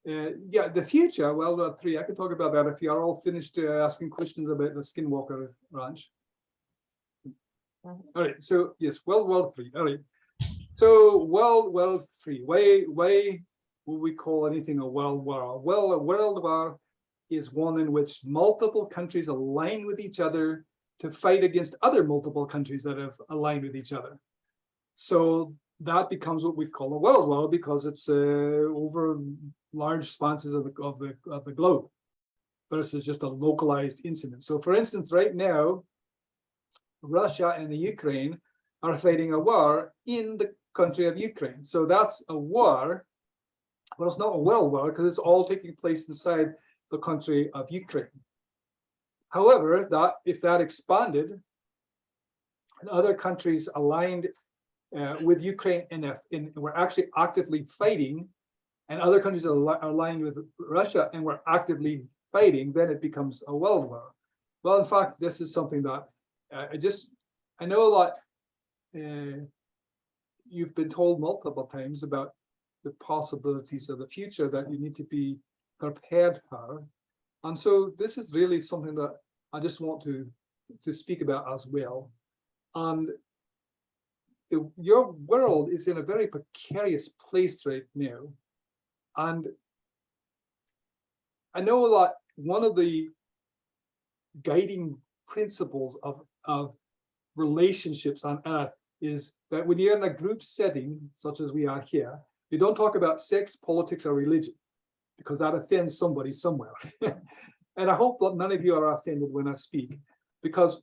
Yeah, the future, World War III, I could talk about that if you are all finished asking questions about the Skinwalker Ranch. All right, so yes, World War III. All right, so World War III. Why would we call anything a world war? Well, a world war is one in which multiple countries align with each other to fight against other multiple countries that have aligned with each other. So that becomes what we call a world war because it's over large spanses of the globe versus just a localized incident. So, for instance, right now, Russia and the Ukraine are fighting a war in the country of Ukraine. So that's a war, but it's not a world war because it's all taking place inside the country of Ukraine. However, that if that expanded and other countries aligned with Ukraine and we're actually actively fighting, and other countries are aligned with Russia and we're actively fighting, then it becomes a world war. Well, in fact, this is something that I know a lot. You've been told multiple times about the possibilities of the future that you need to be prepared for. And so this is really something that I just want to speak about as well. And your world is in a very precarious place right now. And I know a lot, one of the guiding principles of relationships on Earth is that when you're in a group setting, such as we are here, you don't talk about sex, politics, or religion, because that offends somebody somewhere. And I hope that none of you are offended when I speak, because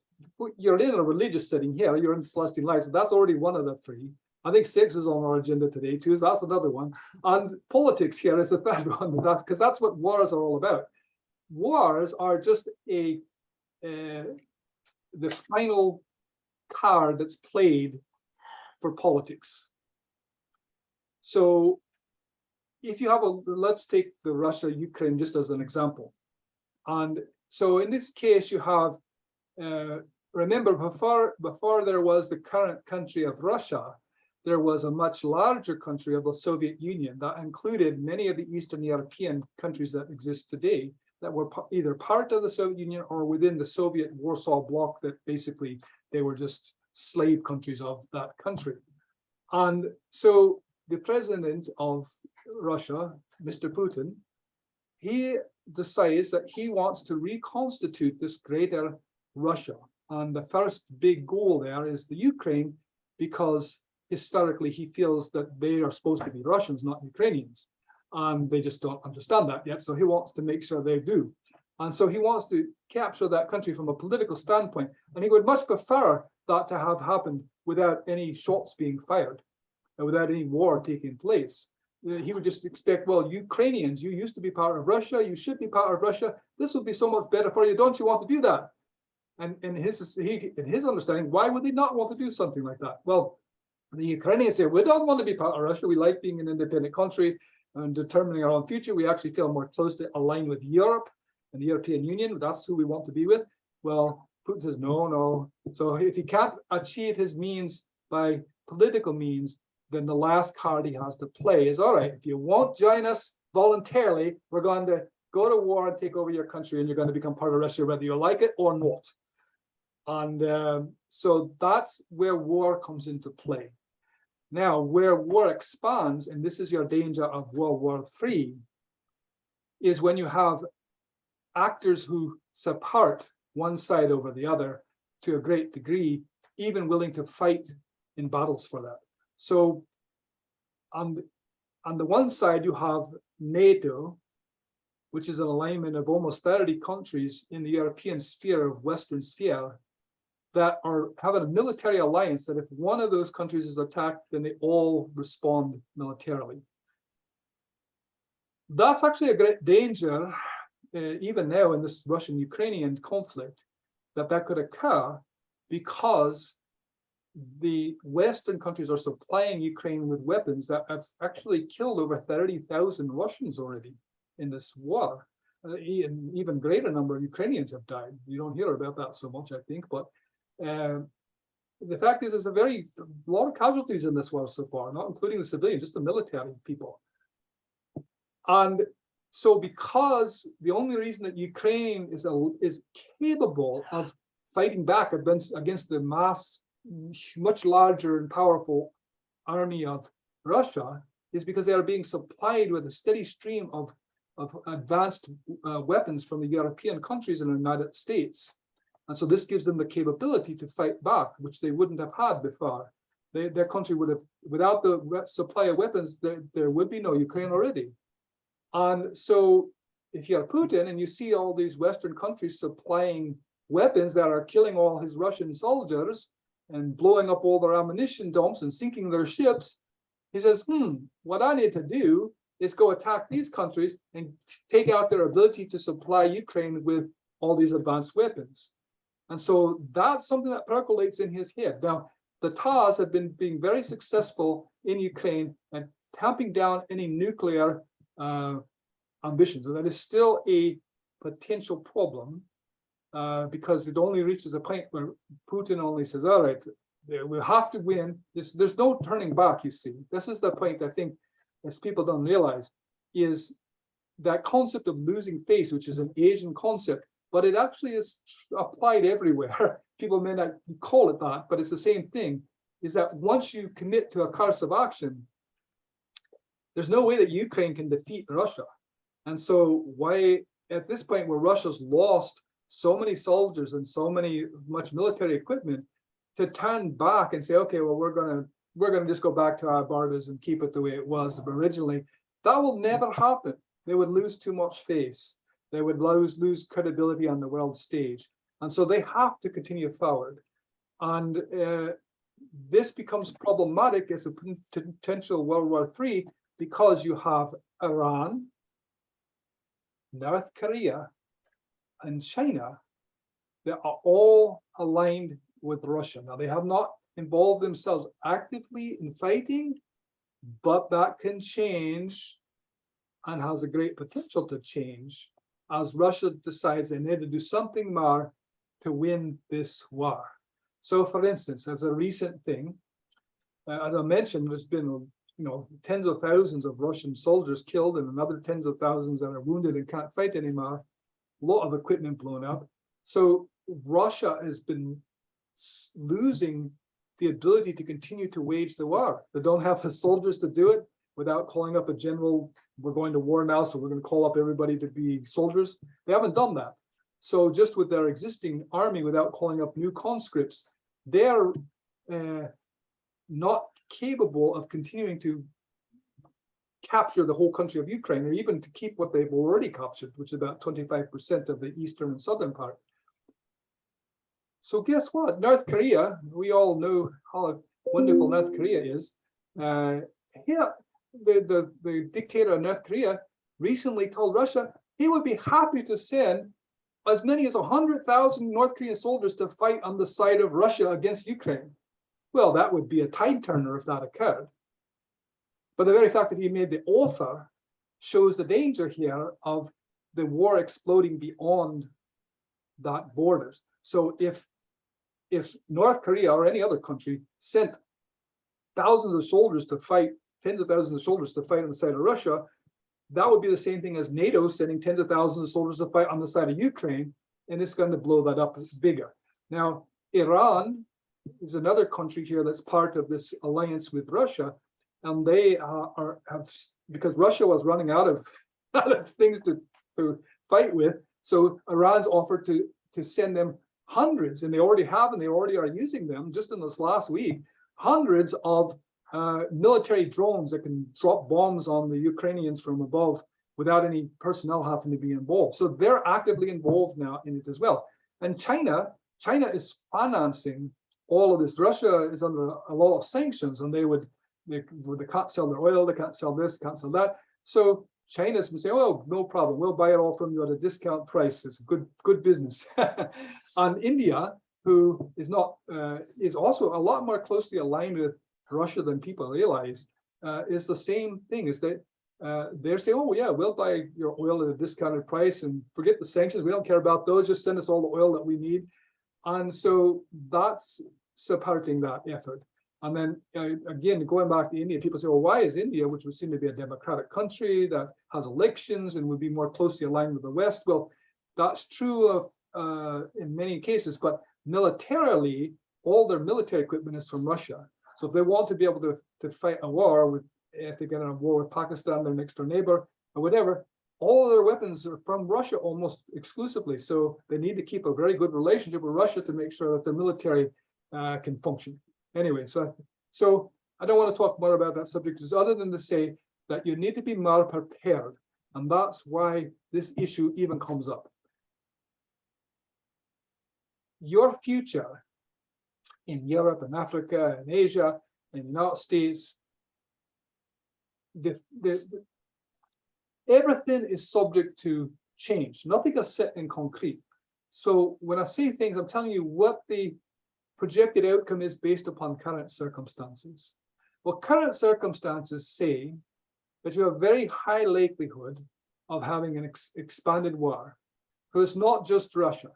you're in a religious setting here, you're in Celestine Light, so that's already one of the three. I think sex is on our agenda today too, so that's another one. And politics here is the third one, because that's what wars are all about. Wars are just the final card that's played for politics. So if you have let's take the Russia-Ukraine just as an example. And so in this case, you have, remember before there was the current country of Russia, there was a much larger country of the Soviet Union that included many of the Eastern European countries that exist today that were either part of the Soviet Union or within the Soviet Warsaw Bloc, that basically they were just slave countries of that country. And so the president of Russia, Mr. Putin, he decides that he wants to reconstitute this greater Russia. And the first big goal there is the Ukraine, because historically he feels that they are supposed to be Russians, not Ukrainians. And they just don't understand that yet. So he wants to make sure they do. And so he wants to capture that country from a political standpoint. And he would much prefer that to have happened without any shots being fired, and without any war taking place. He would just expect, well, Ukrainians, you used to be part of Russia, you should be part of Russia. This would be so much better for you. Don't you want to do that? And in his understanding, why would they not want to do something like that? Well, the Ukrainians say, we don't want to be part of Russia. We like being an independent country and determining our own future. We actually feel more closely aligned with Europe and the European Union. That's who we want to be with. Well, Putin says, no. So if he can't achieve his means by political means, then the last card he has to play is, all right, if you won't join us voluntarily, we're going to go to war and take over your country, and you're going to become part of Russia, whether you like it or not. And so that's where war comes into play. Now, where war expands, and this is your danger of World War III, is when you have actors who support one side over the other to a great degree, even willing to fight in battles for that. So on the one side, you have NATO, which is an alignment of almost 30 countries in the European sphere, of Western sphere, that have a military alliance that if one of those countries is attacked, then they all respond militarily. That's actually a great danger, even now in this Russian-Ukrainian conflict, that could occur, because the Western countries are supplying Ukraine with weapons that have actually killed over 30,000 Russians already in this war. An even greater number of Ukrainians have died. You don't hear about that so much, I think, but the fact is, there's a lot of casualties in this war so far, not including the civilians, just the military people. And so because the only reason that Ukraine is capable of fighting back against the much larger and powerful army of Russia is because they are being supplied with a steady stream of advanced weapons from the European countries and the United States. And so this gives them the capability to fight back, which they wouldn't have had before. Their country would have, without the supply of weapons, there would be no Ukraine already. And so if you're Putin and you see all these Western countries supplying weapons that are killing all his Russian soldiers and blowing up all their ammunition dumps and sinking their ships, he says, what I need to do is go attack these countries and take out their ability to supply Ukraine with all these advanced weapons. And so that's something that percolates in his head. Now, the Taz have been being very successful in Ukraine and tamping down any nuclear ambitions. And that is still a potential problem because it only reaches a point where Putin only says, all right, we have to win. There's no turning back, you see. This is the point, I think, as people don't realize, is that concept of losing face, which is an Asian concept, but it actually is applied everywhere. People may not call it that, but it's the same thing, is that once you commit to a course of action, there's no way that Ukraine can defeat Russia. And so why, at this point where Russia's lost so many soldiers and so much military equipment, to turn back and say, okay, well, we're gonna just go back to our borders and keep it the way it was originally, that will never happen. They would lose too much face. They would lose credibility on the world stage. And so they have to continue forward. And this becomes problematic as a potential World War III because you have Iran, North Korea, and China that are all aligned with Russia. Now, they have not involved themselves actively in fighting, but that can change and has a great potential to change as Russia decides they need to do something more to win this war. So, for instance, as a recent thing, as I mentioned, there's been tens of thousands of Russian soldiers killed and another tens of thousands that are wounded and can't fight anymore. A lot of equipment blown up. So Russia has been losing the ability to continue to wage the war. They don't have the soldiers to do it without calling up a general, we're going to war now, so we're going to call up everybody to be soldiers. They haven't done that. So just with their existing army, without calling up new conscripts, they're not capable of continuing to capture the whole country of Ukraine, or even to keep what they've already captured, which is about 25% of the eastern and southern part. So guess what? North Korea, we all know how wonderful North Korea is. The dictator of North Korea recently told Russia he would be happy to send as many as 100,000 North Korean soldiers to fight on the side of Russia against Ukraine. Well, that would be a tide turner if that occurred. But the very fact that he made the offer shows the danger here of the war exploding beyond that borders. So if North Korea or any other country sent thousands of soldiers to fight, tens of thousands of soldiers to fight on the side of Russia, that would be the same thing as NATO sending tens of thousands of soldiers to fight on the side of Ukraine, and it's going to blow that up bigger. Now, Iran is another country here that's part of this alliance with Russia, and they have because Russia was running out of things to fight with, so Iran's offered to send them hundreds, and they already have, and they already are using them just in this last week, hundreds of military drones that can drop bombs on the Ukrainians from above without any personnel having to be involved. So they're actively involved now in it as well. And China is financing all of this. Russia is under a lot of sanctions, and they can't sell their oil, they can't sell this, can't sell that. So China's been saying, oh, no problem, we'll buy it all from you at a discount price. It's a good business. And India, who is also a lot more closely aligned with Russia than people realize, is the same thing, is that they're saying, oh yeah, we'll buy your oil at a discounted price and forget the sanctions, we don't care about those, just send us all the oil that we need. And so that's supporting that effort. And then again, going back to India, people say, well, why is India, which would seem to be a democratic country that has elections and would be more closely aligned with the West? Well, that's true of in many cases, but militarily, all their military equipment is from Russia. So if they want to be able to fight a war with, if they get in a war with Pakistan, their next door neighbor, or whatever, all their weapons are from Russia almost exclusively. So they need to keep a very good relationship with Russia to make sure that their military can function. Anyway, so I don't want to talk more about that subject, just other than to say that you need to be more prepared. And that's why this issue even comes up. Your future in Europe and Africa and Asia and the United States, everything is subject to change. Nothing is set in concrete. So when I say things, I'm telling you what the projected outcome is based upon current circumstances. Well, current circumstances say that you have a very high likelihood of having an expanded war. So it's not just Russia.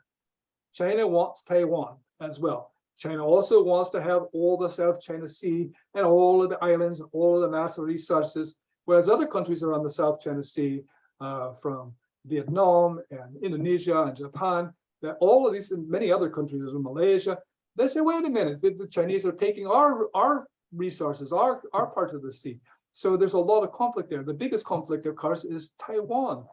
China wants Taiwan as well. China also wants to have all the South China Sea and all of the islands, all of the natural resources, whereas other countries around the South China Sea, from Vietnam and Indonesia and Japan, that all of these and many other countries, as in Malaysia, they say, wait a minute, the Chinese are taking our resources, our part of the sea. So there's a lot of conflict there. The biggest conflict, of course, is Taiwan.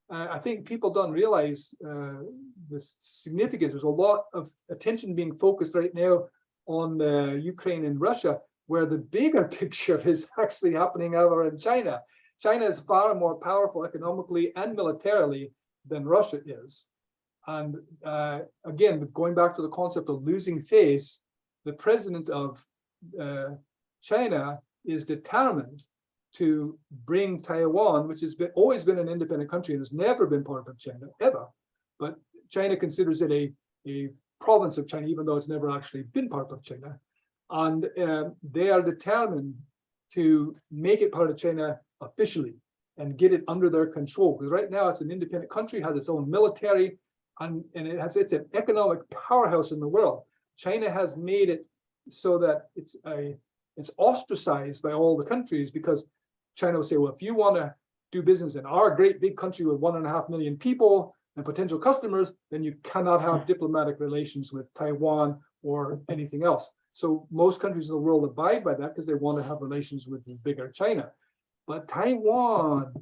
I think people don't realize the significance. There's a lot of attention being focused right now on Ukraine and Russia, where the bigger picture is actually happening over in China. China is far more powerful economically and militarily than Russia is. And again, going back to the concept of losing face, the president of China is determined to bring Taiwan, which has always been an independent country and has never been part of China, ever. But China considers it a province of China, even though it's never actually been part of China. And they are determined to make it part of China officially and get it under their control. Because right now it's an independent country, has its own military, and it's an economic powerhouse in the world. China has made it so that it's ostracized by all the countries, because China will say, well, if you want to do business in our great big country with 1.5 million people and potential customers, then you cannot have diplomatic relations with Taiwan or anything else. So most countries in the world abide by that because they want to have relations with the bigger China. But Taiwan,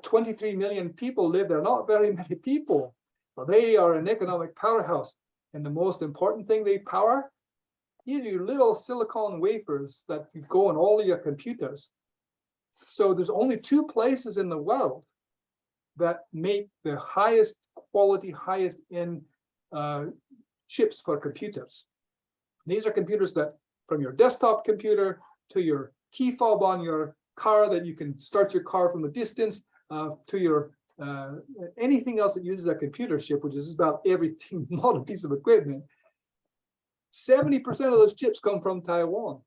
23 million people live there, not very many people, but they are an economic powerhouse. And the most important thing they power is your little silicon wafers that you go in all of your computers. So there's only 2 places in the world that make the highest quality, highest end chips for computers. These are computers that, from your desktop computer to your key fob on your car that you can start your car from a distance, to your anything else that uses a computer chip, which is about everything, not a piece of equipment. 70% of those chips come from Taiwan,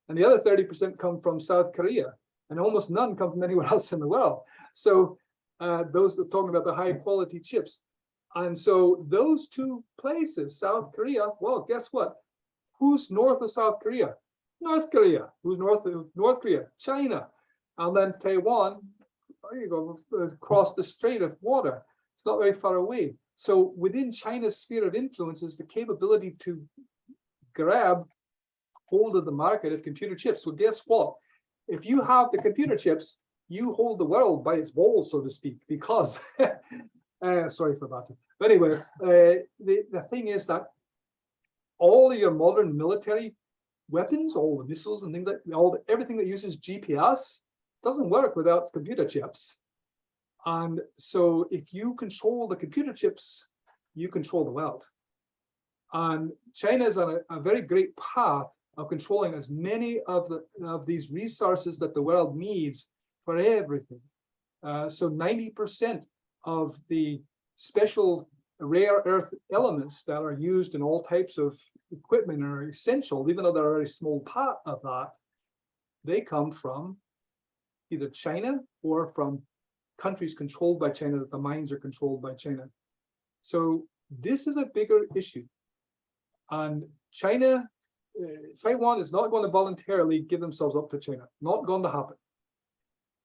and the other 30% come from South Korea, and almost none come from anywhere else in the world. So those are talking about the high quality chips. And so those 2 places, South Korea, well, guess what? Who's north of South Korea? North Korea. Who's north of North Korea? China. And then Taiwan, there you go, across the strait of water. It's not very far away. So within China's sphere of influence is the capability to grab hold of the market of computer chips. So guess what? If you have the computer chips, you hold the world by its balls, so to speak, because, sorry for that. But anyway, the thing is that all of your modern military weapons, all the missiles and things like everything that uses GPS doesn't work without computer chips. And so if you control the computer chips, you control the world. And China is on a very great path of controlling as many of these resources that the world needs for everything. So 90% of the special rare earth elements that are used in all types of equipment are essential, even though they're a very small part of that. They come from either China or from countries controlled by China, that the mines are controlled by China. So this is a bigger issue. And China Taiwan is not going to voluntarily give themselves up to China. Not going to happen.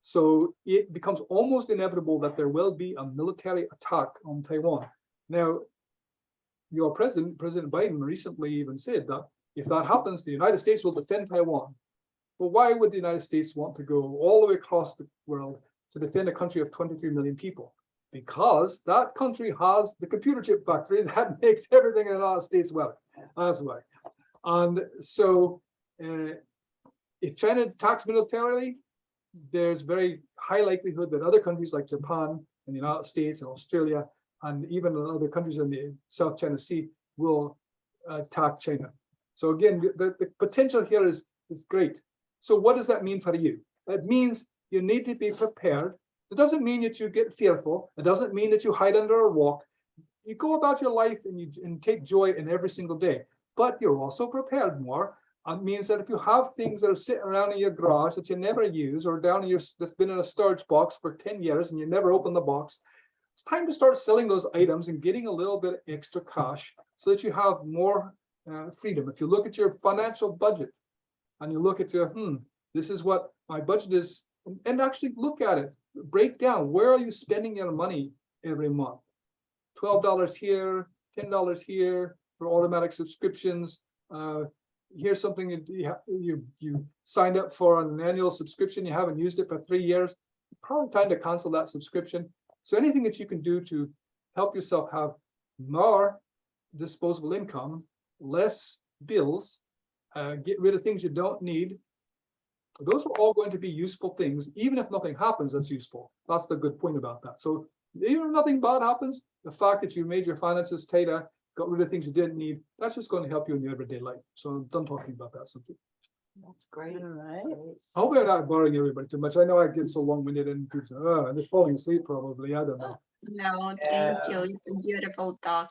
So it becomes almost inevitable that there will be a military attack on Taiwan. Now, your President Biden recently even said that if that happens, the United States will defend Taiwan. But why would the United States want to go all the way across the world to defend a country of 23 million people? Because that country has the computer chip factory that makes everything in the United States well. That's why. And so if China attacks militarily, there's very high likelihood that other countries like Japan and the United States and Australia and even other countries in the South China Sea will attack China. So again, the potential here is great. So what does that mean for you? It means you need to be prepared. It doesn't mean that you get fearful. It doesn't mean that you hide under a rock. You go about your life and take joy in every single day, but you're also prepared more. It means that if you have things that are sitting around in your garage that you never use or down in that's been in a storage box for 10 years and you never open the box, it's time to start selling those items and getting a little bit extra cash so that you have more freedom. If you look at your financial budget and you look at your, this is what my budget is, and actually look at it, break down, where are you spending your money every month? $12 here, $10 here for automatic subscriptions. Here's something you signed up for an annual subscription, you haven't used it for 3 years, probably time to cancel that subscription. So anything that you can do to help yourself have more disposable income, less bills, get rid of things you don't need, those are all going to be useful things. Even if nothing happens, that's useful. That's the good point about that. So even if nothing bad happens, the fact that you made your finances tighter, got rid of things you didn't need, that's just going to help you in your everyday life. So I'm done talking about that subject. That's great. All right. I hope I'm not boring everybody too much. I know I get so long-winded and they're falling asleep probably. I don't know. No, thank you. It's a beautiful talk.